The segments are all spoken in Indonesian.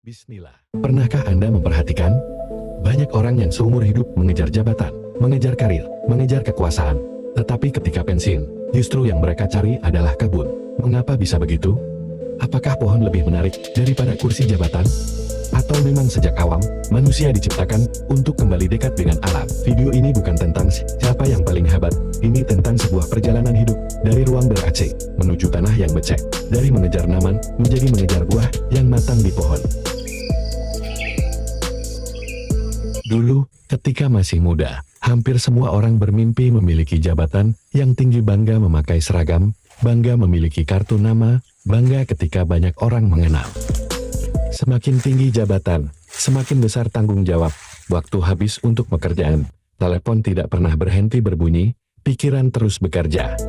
Bismillah. Pernahkah Anda memperhatikan? Banyak orang yang seumur hidup mengejar jabatan, mengejar karir, mengejar kekuasaan. Tetapi ketika pensiun, justru yang mereka cari adalah kebun. Mengapa bisa begitu? Apakah pohon lebih menarik daripada kursi jabatan? Atau memang sejak awam, manusia diciptakan untuk kembali dekat dengan alam? Video ini bukan tentang siapa yang paling hebat, ini tentang sebuah perjalanan hidup, dari ruang ber-AC, menuju tanah yang becek, dari mengejar naman, menjadi mengejar buah yang matang di pohon. Dulu, ketika masih muda, hampir semua orang bermimpi memiliki jabatan yang tinggi, bangga memakai seragam, bangga memiliki kartu nama, bangga ketika banyak orang mengenal. Semakin tinggi jabatan, semakin besar tanggung jawab, waktu habis untuk pekerjaan, telepon tidak pernah berhenti berbunyi, pikiran terus bekerja.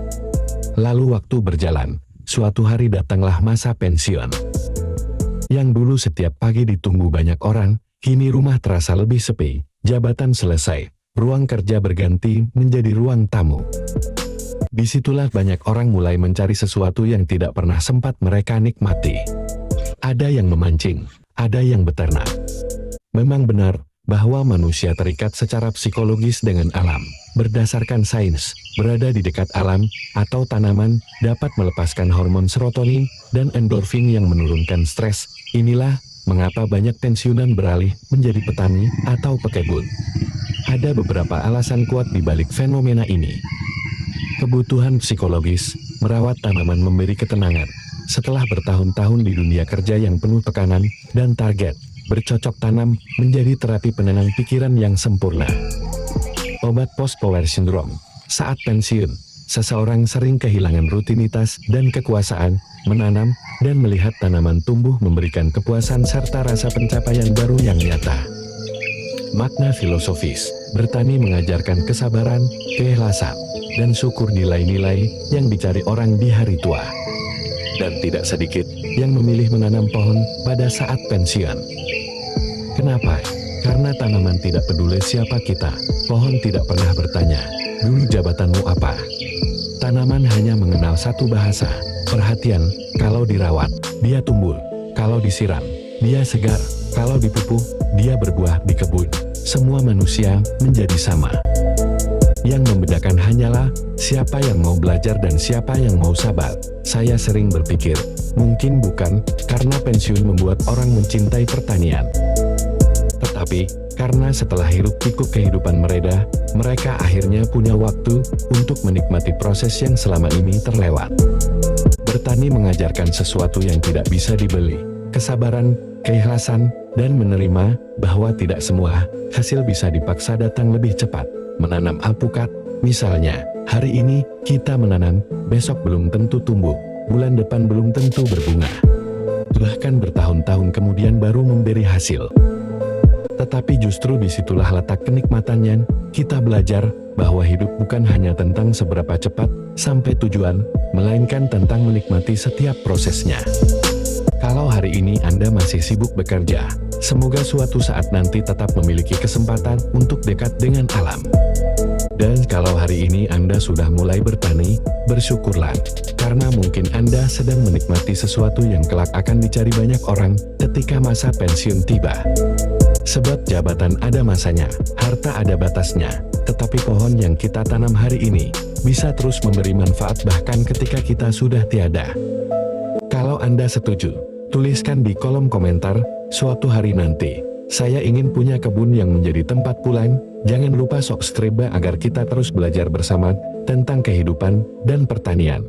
Lalu waktu berjalan, suatu hari datanglah masa pensiun. Yang dulu setiap pagi ditunggu banyak orang, kini rumah terasa lebih sepi, jabatan selesai, ruang kerja berganti menjadi ruang tamu. Disitulah banyak orang mulai mencari sesuatu yang tidak pernah sempat mereka nikmati. Ada yang memancing, ada yang beternak. Memang benar bahwa manusia terikat secara psikologis dengan alam. Berdasarkan sains, berada di dekat alam atau tanaman dapat melepaskan hormon serotonin dan endorfin yang menurunkan stres. Inilah mengapa banyak pensiunan beralih menjadi petani atau pekebun. Ada beberapa alasan kuat di balik fenomena ini. Kebutuhan psikologis, merawat tanaman memberi ketenangan. Setelah bertahun-tahun di dunia kerja yang penuh tekanan dan target, bercocok tanam menjadi terapi penenang pikiran yang sempurna. Obat post-power syndrome. Saat pensiun, seseorang sering kehilangan rutinitas dan kekuasaan, menanam dan melihat tanaman tumbuh memberikan kepuasan serta rasa pencapaian baru yang nyata. Makna filosofis, bertani mengajarkan kesabaran, keikhlasan, dan syukur, nilai-nilai yang dicari orang di hari tua. Dan tidak sedikit yang memilih menanam pohon pada saat pensiun. Kenapa? Karena tanaman tidak peduli siapa kita, pohon tidak pernah bertanya, dulu jabatanmu apa? Tanaman hanya mengenal satu bahasa, perhatian. Kalau dirawat, dia tumbuh. Kalau disiram, dia segar. Kalau dipupuk, dia berbuah di kebun. Semua manusia menjadi sama. Yang membedakan hanyalah siapa yang mau belajar dan siapa yang mau sabar. Saya sering berpikir, mungkin bukan karena pensiun membuat orang mencintai pertanian, tetapi karena setelah hiruk-pikuk kehidupan mereka akhirnya punya waktu untuk menikmati proses yang selama ini terlewat. Bertani mengajarkan sesuatu yang tidak bisa dibeli, kesabaran, keikhlasan, dan menerima bahwa tidak semua hasil bisa dipaksa datang lebih cepat. Menanam alpukat, misalnya, hari ini kita menanam, besok belum tentu tumbuh, bulan depan belum tentu berbunga. Bahkan bertahun-tahun kemudian baru memberi hasil. Tetapi justru disitulah letak kenikmatannya, kita belajar bahwa hidup bukan hanya tentang seberapa cepat sampai tujuan, melainkan tentang menikmati setiap prosesnya. Kalau hari ini Anda masih sibuk bekerja, semoga suatu saat nanti tetap memiliki kesempatan untuk dekat dengan alam. Dan kalau hari ini Anda sudah mulai bertani, bersyukurlah, karena mungkin Anda sedang menikmati sesuatu yang kelak akan dicari banyak orang ketika masa pensiun tiba. Sebab jabatan ada masanya, harta ada batasnya, tetapi pohon yang kita tanam hari ini bisa terus memberi manfaat bahkan ketika kita sudah tiada. Kalau Anda setuju, tuliskan di kolom komentar, suatu hari nanti, saya ingin punya kebun yang menjadi tempat pulang. Jangan lupa subscribe agar kita terus belajar bersama tentang kehidupan dan pertanian.